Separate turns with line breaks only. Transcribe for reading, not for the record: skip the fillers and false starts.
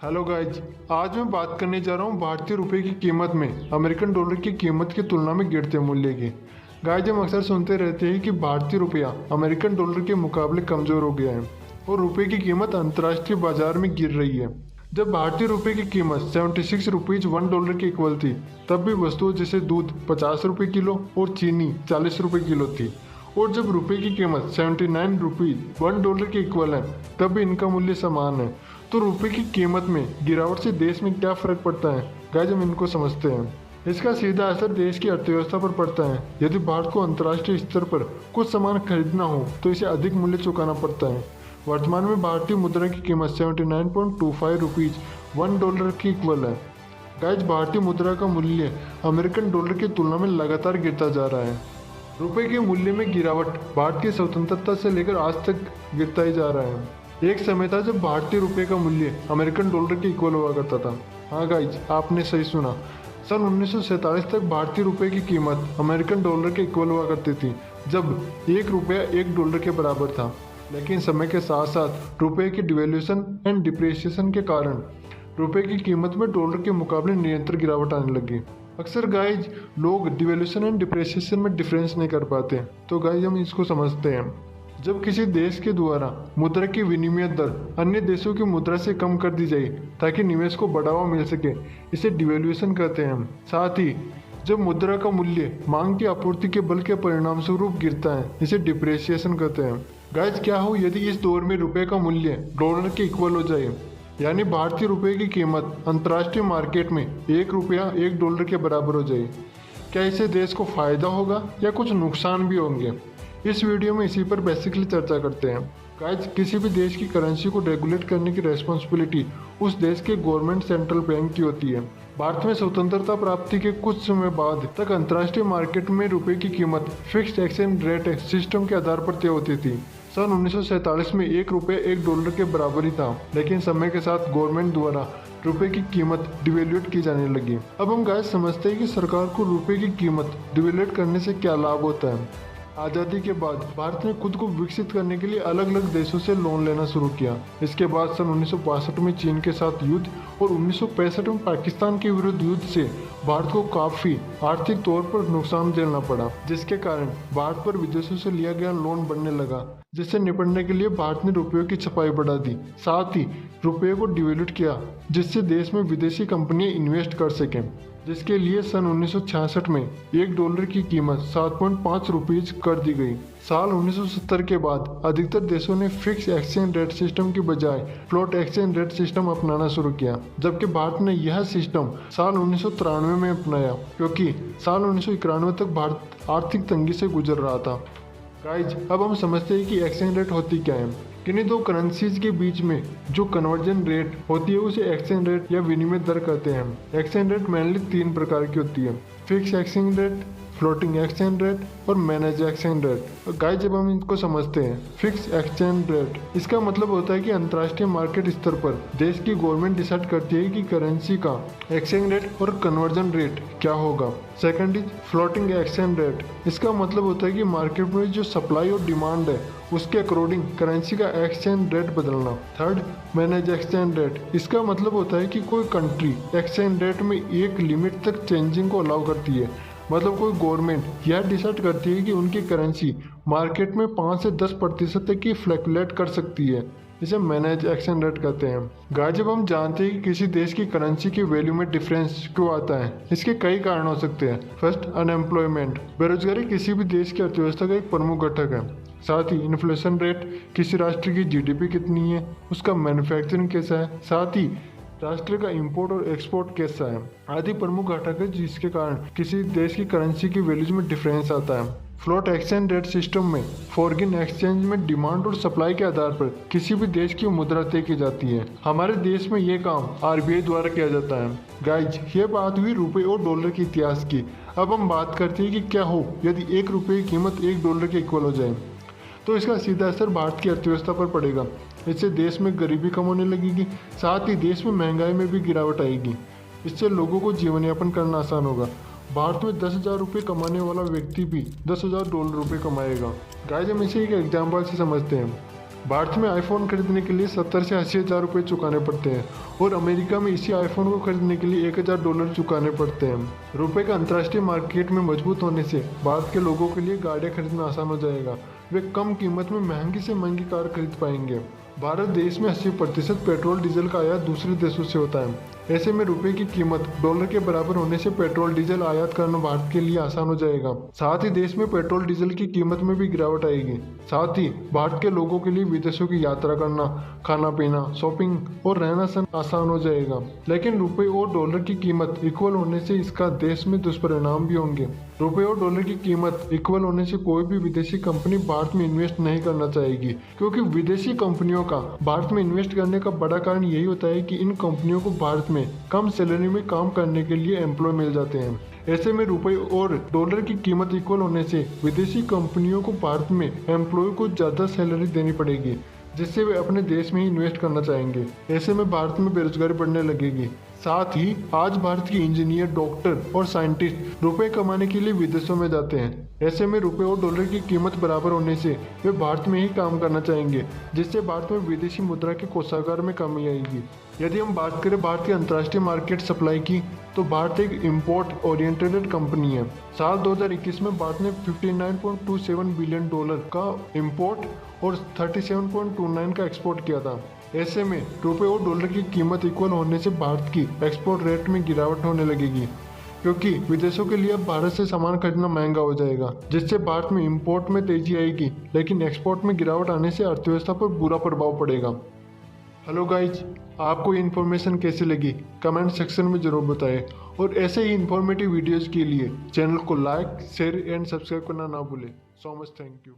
Hello guys. आज मैं बात करने जा रहा हूँ भारतीय रुपए की कीमत में अमेरिकन डॉलर की कीमत की तुलना में गिरते मूल्य की। गाइज, हम अक्सर सुनते रहते हैं कि भारतीय रुपया अमेरिकन डॉलर के मुकाबले कमज़ोर हो गया है और रुपए की कीमत अंतर्राष्ट्रीय बाजार में गिर रही है। जब भारतीय रुपए की कीमत 76 रुपीज़ $1 के इक्वल थी, तब भी वस्तुओं जैसे दूध 50 रुपये किलो और चीनी 40 रुपये किलो थी। और जब रुपए की कीमत 79 रुपीज़ $1 के इक्वल है, तब भी इनका मूल्य समान है। तो रुपए की कीमत में गिरावट से देश में क्या फर्क पड़ता है, गाइस हम इनको समझते हैं। इसका सीधा असर देश की अर्थव्यवस्था पर पड़ता है। यदि भारत को अंतर्राष्ट्रीय स्तर पर कुछ सामान खरीदना हो तो इसे अधिक मूल्य चुकाना पड़ता है। वर्तमान में भारतीय मुद्रा की कीमत 79.25 रुपीज़ $1 की इक्वल है। गाइस, भारतीय मुद्रा का मूल्य अमेरिकन डॉलर की तुलना में लगातार गिरता जा रहा है। रुपए के मूल्य में गिरावट भारत की स्वतंत्रता से लेकर आज तक गिरता ही जा रहा है। एक समय था जब भारतीय रुपए का मूल्य अमेरिकन डॉलर के इक्वल हुआ करता था। हाँ गाइज, आपने सही सुना। सन 1947 तक भारतीय रुपए की कीमत अमेरिकन डॉलर के इक्वल हुआ करती थी, जब ₹1 $1 के बराबर था। लेकिन समय के साथ साथ रुपए की डिवेल्यूशन एंड डिप्रिसिएशन के कारण रुपए की कीमत में डॉलर के मुकाबले निरंतर गिरावट आने लगी। अक्सर गाइज लोग डिवेल्यूशन एंड डिप्रिसिएशन में डिफरेंस नहीं कर पाते, तो गाइज हम इसको समझते हैं। जब किसी देश के द्वारा मुद्रा की विनिमय दर अन्य देशों की मुद्रा से कम कर दी जाए ताकि निवेश को बढ़ावा मिल सके, इसे डिवेल्यूशन कहते हैं। साथ ही जब मुद्रा का मूल्य मांग की आपूर्ति के बल के परिणाम स्वरूप गिरता है, इसे डिप्रिसिएशन कहते हैं। गाइज, क्या हो यदि इस दौर में रुपए का मूल्य डॉलर के इक्वल हो जाए, यानी भारतीय रुपए की कीमत अंतर्राष्ट्रीय मार्केट में ₹1 $1 के बराबर हो जाए? क्या इससे देश को फायदा होगा या कुछ नुकसान भी होंगे? इस वीडियो में इसी पर बेसिकली चर्चा करते हैं। गाइज, किसी भी देश की करेंसी को रेगुलेट करने की रेस्पॉन्सिबिलिटी उस देश के गवर्नमेंट सेंट्रल बैंक की होती है। भारत में स्वतंत्रता प्राप्ति के कुछ समय बाद तक अंतर्राष्ट्रीय मार्केट में रुपए की कीमत फिक्स्ड एक्सचेंज रेट सिस्टम के आधार पर तय होती थी। सन 1947 में ₹1 $1 के बराबर ही था, लेकिन समय के साथ गवर्नमेंट द्वारा रुपए की कीमत डिवेल्यूट की जाने लगी। अब हम गाइस समझते हैं कि सरकार को रुपए की कीमत डिवेल्यूट करने से क्या लाभ होता है। आज़ादी के बाद भारत ने खुद को विकसित करने के लिए अलग अलग देशों से लोन लेना शुरू किया। इसके बाद सन 1962 में चीन के साथ युद्ध और 1965 में पाकिस्तान के विरुद्ध युद्ध से भारत को काफ़ी आर्थिक तौर पर नुकसान झेलना पड़ा, जिसके कारण भारत पर विदेशों से लिया गया लोन बढ़ने लगा। जिससे निपटने के लिए भारत ने रुपयों की छपाई बढ़ा दी, साथ ही रुपये को डिवेल्यूट किया, जिससे देश में विदेशी कंपनियां इन्वेस्ट कर सकें। जिसके लिए सन 1966 में $1 की कीमत 7.5 रुपीज़ कर दी गई। साल 1970 के बाद अधिकतर देशों ने फिक्स एक्सचेंज रेट सिस्टम की बजाय फ्लोट एक्सचेंज रेट सिस्टम अपनाना शुरू किया, जबकि भारत ने यह सिस्टम साल 1993 में अपनाया, क्योंकि साल 1991 तक भारत आर्थिक तंगी से गुजर रहा था। गाइज, अब हम समझते हैं कि एक्सचेंज रेट होती क्या है। किन्हीं दो करेंसीज के बीच में जो कन्वर्जन रेट होती है उसे एक्सचेंज रेट या विनिमय दर कहते हैं। एक्सचेंज रेट मेनली 3 प्रकार की होती है: fix exchange rate, floating exchange rate और मैनेज एक्सचेंज रेट। गाइस, जब हम इनको समझते हैं, फिक्स एक्सचेंज रेट, इसका मतलब होता है कि अंतर्राष्ट्रीय मार्केट स्तर पर देश की गवर्नमेंट डिसाइड करती है कि करेंसी का एक्सचेंज रेट और कन्वर्जन रेट क्या होगा। Second is floating exchange rate. इसका मतलब होता है कि मार्केट में जो सप्लाई और डिमांड है उसके अकॉर्डिंग करेंसी का एक्सचेंज रेट बदलना। Third, manage exchange rate. इसका मतलब होता है कि कोई कंट्री एक्सचेंज रेट में एक लिमिट तक चेंजिंग को अलाउ करती है। मतलब कोई गवर्नमेंट यह डिसाइड करती है कि उनकी करेंसी मार्केट में 5 से 10% तक की फ्लैक्चुएट कर सकती है। इसे मैनेज एक्सचेंज रेट कहते हैं। गाइस, जब हम जानते हैं कि किसी देश की करेंसी की वैल्यू में डिफरेंस क्यों आता है, इसके कई कारण हो सकते हैं। First, unemployment. बेरोजगारी किसी भी देश की अर्थव्यवस्था का एक प्रमुख घटक है। साथ ही इन्फ्लेशन रेट, किसी राष्ट्र की जीडीपी कितनी है, उसका मैन्युफैक्चरिंग कैसा है, साथ ही राष्ट्र का इंपोर्ट और एक्सपोर्ट कैसा है, आदि प्रमुख घटक है जिसके कारण किसी देश की करेंसी की वैल्यूज में डिफरेंस आता है। फ्लोट एक्सचेंज रेट सिस्टम में फॉरेन एक्सचेंज में डिमांड और सप्लाई के आधार पर किसी भी देश की मुद्रा तय की जाती है। हमारे देश में ये काम आरबीआई द्वारा किया जाता है। गाइज, ये बात हुई रुपए और डॉलर के इतिहास की। अब हम बात करते हैं कि क्या हो यदि ₹1 की कीमत $1 के इक्वल हो जाए। तो इसका सीधा असर भारत की अर्थव्यवस्था पर पड़ेगा। इससे देश में गरीबी कम होने लगेगी, साथ ही देश में महंगाई में भी गिरावट आएगी। इससे लोगों को जीवन यापन करना आसान होगा। भारत में 10,000 रुपये कमाने वाला व्यक्ति भी $10,000 कमाएगा। गाइस, हम इसे एक एग्जाम्पल से समझते हैं। भारत में आईफोन खरीदने के लिए 70 से 80 हज़ार रुपये चुकाने पड़ते हैं और अमेरिका में इसी आईफोन को खरीदने के लिए $1000 चुकाने पड़ते हैं। रुपए का अंतर्राष्ट्रीय मार्केट में मजबूत होने से भारत के लोगों के लिए गाड़ियाँ खरीदना आसान हो जाएगा। वे कम कीमत में महंगी से महंगी कार खरीद पाएंगे। भारत देश में 80% पेट्रोल डीजल का आयात दूसरे देशों से होता है। ऐसे में रुपए की कीमत डॉलर के बराबर होने से पेट्रोल डीजल आयात करना भारत के लिए आसान हो जाएगा। साथ ही देश में पेट्रोल डीजल की कीमत में भी गिरावट आएगी। साथ ही भारत के लोगों के लिए विदेशों की यात्रा करना, खाना पीना, शॉपिंग और रहना सहना आसान हो जाएगा। लेकिन रुपए और डॉलर की कीमत इक्वल होने से इसका देश में दुष्परिणाम भी होंगे। रुपए और डॉलर की कीमत इक्वल होने से कोई भी विदेशी कंपनी भारत में इन्वेस्ट नहीं करना चाहेगी, क्योंकि विदेशी कंपनियों का भारत में इन्वेस्ट करने का बड़ा कारण यही होता है कि इन कंपनियों को भारत में कम सैलरी में काम करने के लिए एम्प्लॉय मिल जाते हैं। ऐसे में रुपए और डॉलर की कीमत इक्वल होने से विदेशी कंपनियों को भारत में एम्प्लॉय को ज़्यादा सैलरी देनी पड़ेगी, जिससे वे अपने देश में ही इन्वेस्ट करना चाहेंगे। ऐसे में भारत में बेरोजगारी बढ़ने लगेगी। साथ ही आज भारत के इंजीनियर, डॉक्टर और साइंटिस्ट रुपए कमाने के लिए विदेशों में जाते हैं। ऐसे में रुपए और डॉलर की कीमत बराबर होने से वे भारत में ही काम करना चाहेंगे, जिससे भारत में विदेशी मुद्रा के कोषागार में कमी आएगी। यदि हम बात करें भारत की अंतर्राष्ट्रीय मार्केट सप्लाई की, तो भारत एक इम्पोर्ट ओरिएंटेड कंपनी है। साल 2021 में भारत ने $59.27 बिलियन का इम्पोर्ट और 37.29 का एक्सपोर्ट किया था। ऐसे में रुपए और डॉलर की कीमत इक्वल होने से भारत की एक्सपोर्ट रेट में गिरावट होने लगेगी, क्योंकि विदेशों के लिए अब भारत से सामान खरीदना महंगा हो जाएगा, जिससे भारत में इंपोर्ट में तेजी आएगी, लेकिन एक्सपोर्ट में गिरावट आने से अर्थव्यवस्था पर बुरा प्रभाव पड़ेगा। हेलो गाइज, आपको ये इन्फॉर्मेशन कैसी लगी कमेंट सेक्शन में ज़रूर बताएं और ऐसे ही इन्फॉर्मेटिव वीडियोज़ के लिए चैनल को लाइक, शेयर एंड सब्सक्राइब करना ना भूलें। So much thank you.